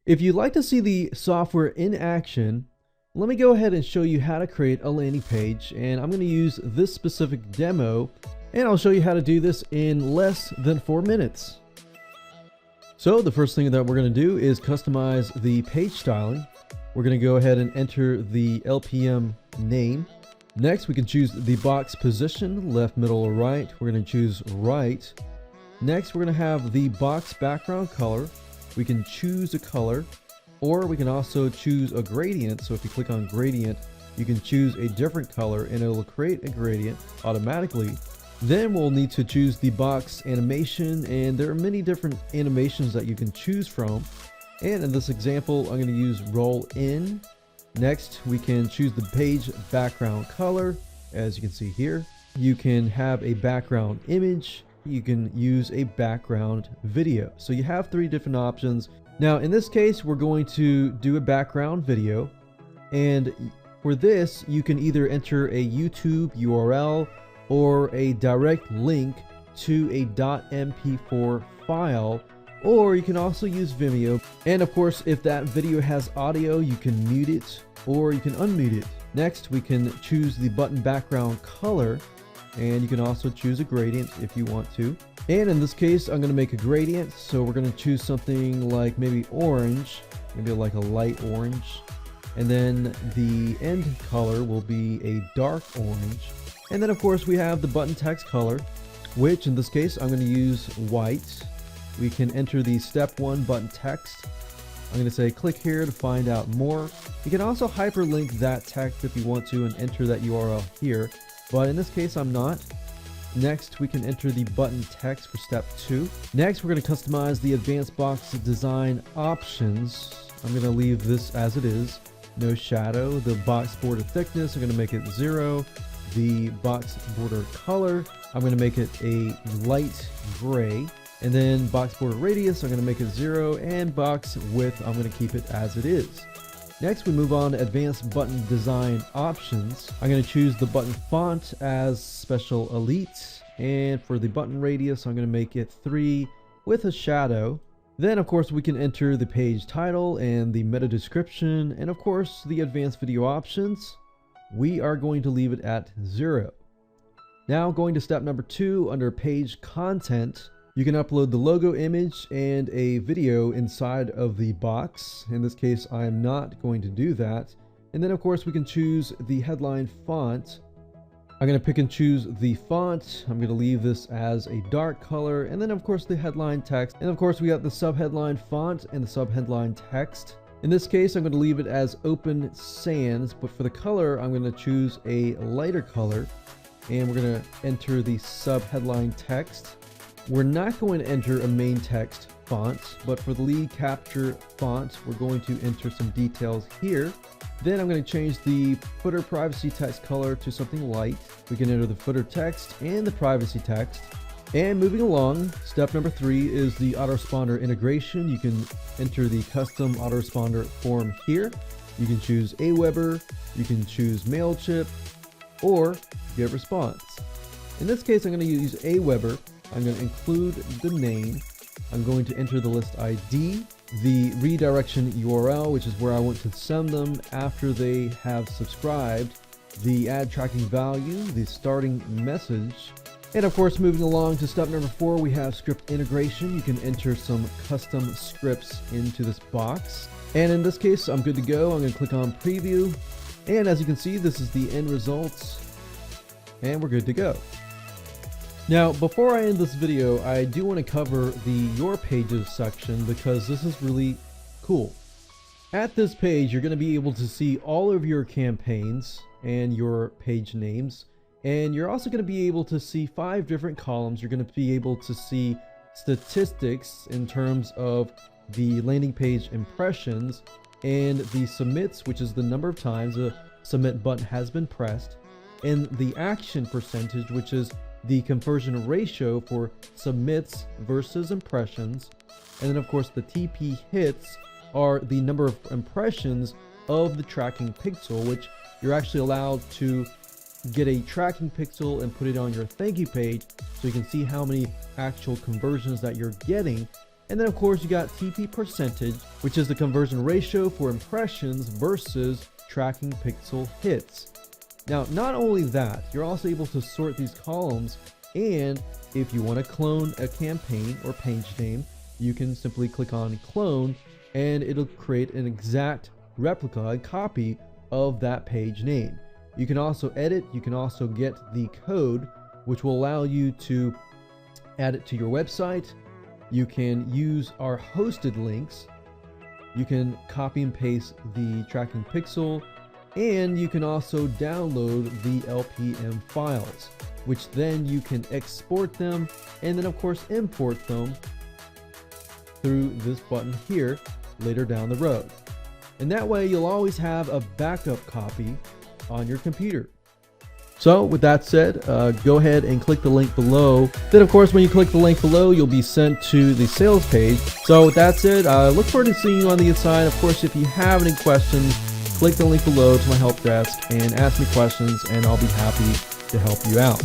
If you'd like to see the software in action, let me go ahead and show you how to create a landing page, and I'm going to use this specific demo, and I'll show you how to do this in less than 4 minutes. So the first thing that we're going to do is customize the page styling. We're going to go ahead and enter the LPM name. Next, we can choose the box position, left, middle, or right. We're going to choose right. Next, we're going to have the box background color. We can choose a color, or we can also choose a gradient. So if you click on gradient, you can choose a different color and it will create a gradient automatically. Then we'll need to choose the box animation, and there are many different animations that you can choose from. And in this example, I'm going to use roll in. Next, we can choose the page background color. As you can see here, you can have a background image. You can use a background video. So you have 3 different options. Now in this case, we're going to do a background video, and for this you can either enter a YouTube URL or a direct link to a .mp4 file, or you can also use Vimeo. And of course, if that video has audio, you can mute it or you can unmute it. Next, we can choose the button background color, and you can also choose a gradient if you want to. And in this case, I'm going to make a gradient. So we're going to choose something like maybe orange, maybe like a light orange. And then the end color will be a dark orange. And then of course we have the button text color, which in this case, I'm going to use white. We can enter the step 1 button text. I'm going to say click here to find out more. You can also hyperlink that text if you want to and enter that URL here. But in this case, I'm not. Next, we can enter the button text for step 2. Next, we're going to customize the advanced box design options. I'm going to leave this as it is. No shadow. The box border thickness, I'm going to make it 0. The box border color, I'm going to make it a light gray. And then box border radius, I'm going to make it 0. And box width, I'm going to keep it as it is. Next, we move on to advanced button design options. I'm going to choose the button font as Special Elite. And for the button radius, I'm going to make it 3 with a shadow. Then, of course, we can enter the page title and the meta description. And of course, the advanced video options. We are going to leave it at 0. Now, going to step number 2 under page content. You can upload the logo image and a video inside of the box. In this case, I'm not going to do that. And then of course we can choose the headline font. I'm going to pick and choose the font. I'm going to leave this as a dark color. And then of course the headline text. And of course we got the subheadline font and the subheadline text. In this case, I'm going to leave it as Open Sans, but for the color, I'm going to choose a lighter color. And we're going to enter the subheadline text. We're not going to enter a main text font, but for the lead capture font, we're going to enter some details here. Then I'm going to change the footer privacy text color to something light. We can enter the footer text and the privacy text. And moving along, step number 3 is the autoresponder integration. You can enter the custom autoresponder form here. You can choose Aweber, you can choose MailChimp, or GetResponse. In this case, I'm going to use Aweber. I'm going to include the name. I'm going to enter the list ID, the redirection URL, which is where I want to send them after they have subscribed, the ad tracking value, the starting message, and of course, moving along to step number 4, we have script integration. You can enter some custom scripts into this box. And in this case, I'm good to go. I'm going to click on preview. And as you can see, this is the end results. And we're good to go. Now, before I end this video, I do want to cover the Your Pages section because this is really cool. At this page, you're going to be able to see all of your campaigns and your page names. And you're also going to be able to see 5 different columns. You're going to be able to see statistics in terms of the landing page impressions and the submits, which is the number of times the submit button has been pressed, and the action percentage, which is the conversion ratio for submits versus impressions. And then of course the TP hits are the number of impressions of the tracking pixel, which you're actually allowed to get a tracking pixel and put it on your thank you page so you can see how many actual conversions that you're getting And then of course you got TP percentage, which is the conversion ratio for impressions versus tracking pixel hits. Now, not only that, you're also able to sort these columns, and if you want to clone a campaign or page name, you can simply click on clone and it'll create an exact replica and copy of that page name. You can also edit, you can also get the code, which will allow you to add it to your website. You can use our hosted links. You can copy and paste the tracking pixel, and you can also download the LPM files, which then you can export them and then of course import them through this button here later down the road. And that way you'll always have a backup copy on your computer. So with that said, go ahead and click the link below. Then of course when you click the link below, you'll be sent to the sales page. So with that said, look forward to seeing you on the inside. Of course, if you have any questions, click the link below to my help desk and ask me questions, and I'll be happy to help you out.